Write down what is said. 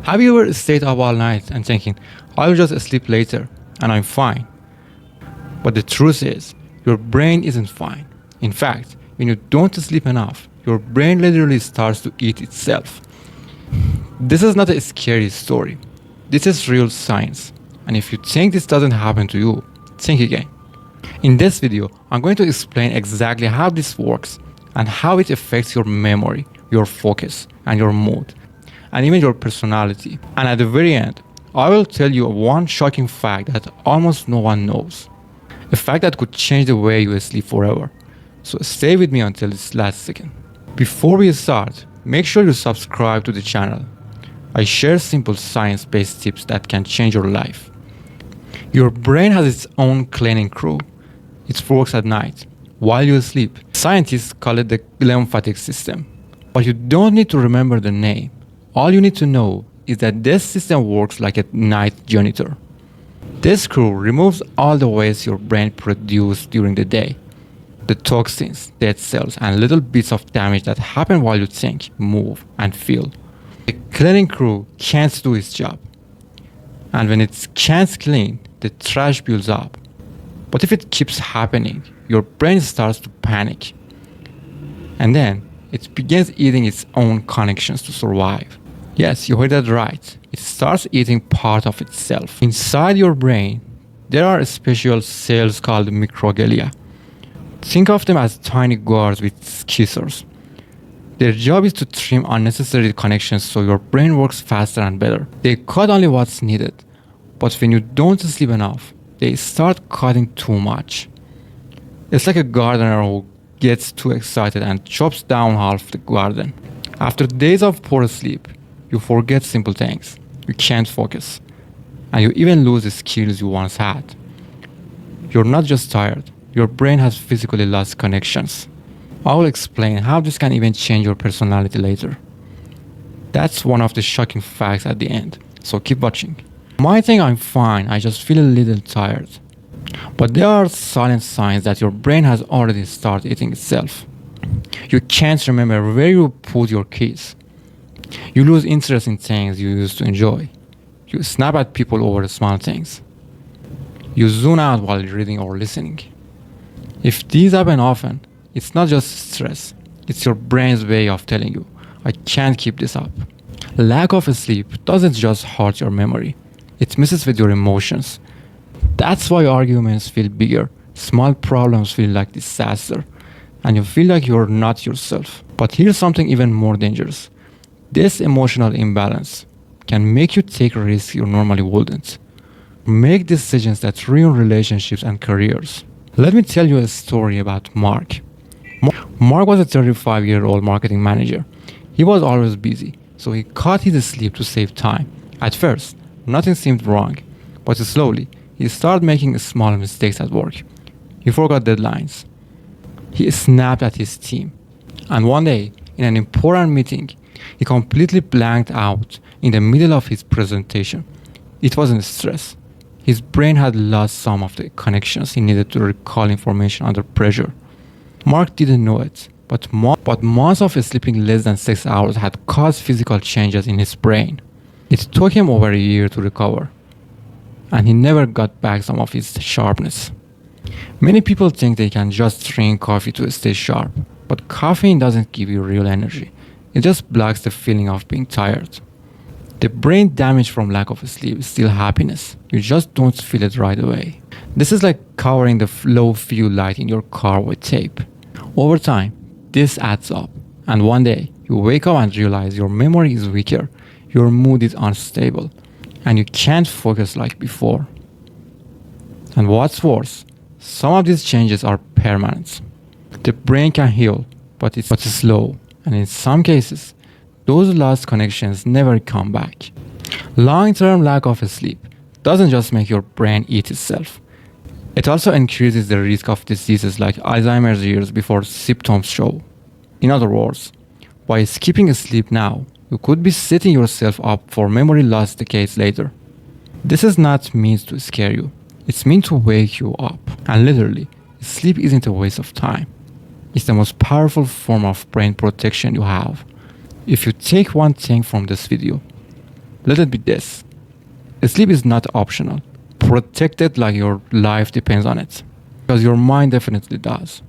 Have you ever stayed up all night and thinking, I'll just sleep later and I'm fine? But the truth is, your brain isn't fine. In fact, when you don't sleep enough, your brain literally starts to eat itself. This is not a scary story. This is real science. And if you think this doesn't happen to you, think again. In this video, I'm going to explain exactly how this works and how it affects your memory, your focus, and your mood, and even your personality. And at the very end, I will tell you one shocking fact that almost no one knows. A fact that could change the way you sleep forever. So stay with me until this last second. Before we start, make sure you subscribe to the channel. I share simple science-based tips that can change your life. Your brain has its own cleaning crew. It works at night, while you sleep. Scientists call it the lymphatic system. But you don't need to remember the name. All you need to know is that this system works like a night janitor. This crew removes all the waste your brain produces during the day. The toxins, dead cells, and little bits of damage that happen while you think, move, and feel. The cleaning crew can't do its job. And when it can't clean, the trash builds up. But if it keeps happening, your brain starts to panic. And then it begins eating its own connections to survive. Yes, you heard that right. It starts eating part of itself. Inside your brain, there are special cells called microglia. Think of them as tiny guards with scissors. Their job is to trim unnecessary connections so your brain works faster and better. They cut only what's needed. But when you don't sleep enough, they start cutting too much. It's like a gardener who gets too excited and chops down half the garden. After days of poor sleep, you forget simple things. You can't focus. And you even lose the skills you once had. You're not just tired. Your brain has physically lost connections. I will explain how this can even change your personality later. That's one of the shocking facts at the end. So keep watching. You might think I'm fine, I just feel a little tired. But there are silent signs that your brain has already started eating itself. You can't remember where you put your keys. You lose interest in things you used to enjoy. You snap at people over small things. You zone out while reading or listening. If these happen often, it's not just stress. It's your brain's way of telling you, I can't keep this up. Lack of sleep doesn't just hurt your memory. It messes with your emotions. That's why arguments feel bigger. Small problems feel like disaster. And you feel like you're not yourself. But here's something even more dangerous. This emotional imbalance can make you take risks you normally wouldn't. Make decisions that ruin relationships and careers. Let me tell you a story about Mark. Mark was a 35-year-old marketing manager. He was always busy, so he cut his sleep to save time. At first, nothing seemed wrong, but slowly, he started making small mistakes at work. He forgot deadlines. He snapped at his team. And one day, in an important meeting, he completely blanked out in the middle of his presentation. It wasn't stress. His brain had lost some of the connections he needed to recall information under pressure. Mark didn't know it, but months of sleeping less than 6 hours had caused physical changes in his brain. It took him over a year to recover, and he never got back some of his sharpness. Many people think they can just drink coffee to stay sharp, but caffeine doesn't give you real energy. It just blocks the feeling of being tired. The brain damage from lack of sleep is still happiness. You just don't feel it right away. This is like covering the low fuel light in your car with tape. Over time, this adds up. And one day, you wake up and realize your memory is weaker, your mood is unstable, and you can't focus like before. And what's worse, some of these changes are permanent. The brain can heal, but it's slow. And in some cases, those lost connections never come back. Long-term lack of sleep doesn't just make your brain eat itself. It also increases the risk of diseases like Alzheimer's years before symptoms show. In other words, by skipping sleep now, you could be setting yourself up for memory loss decades later. This is not meant to scare you. It's meant to wake you up. And literally, sleep isn't a waste of time. It's the most powerful form of brain protection you have. If you take one thing from this video, let it be this. Sleep is not optional. Protect it like your life depends on it. Because your mind definitely does.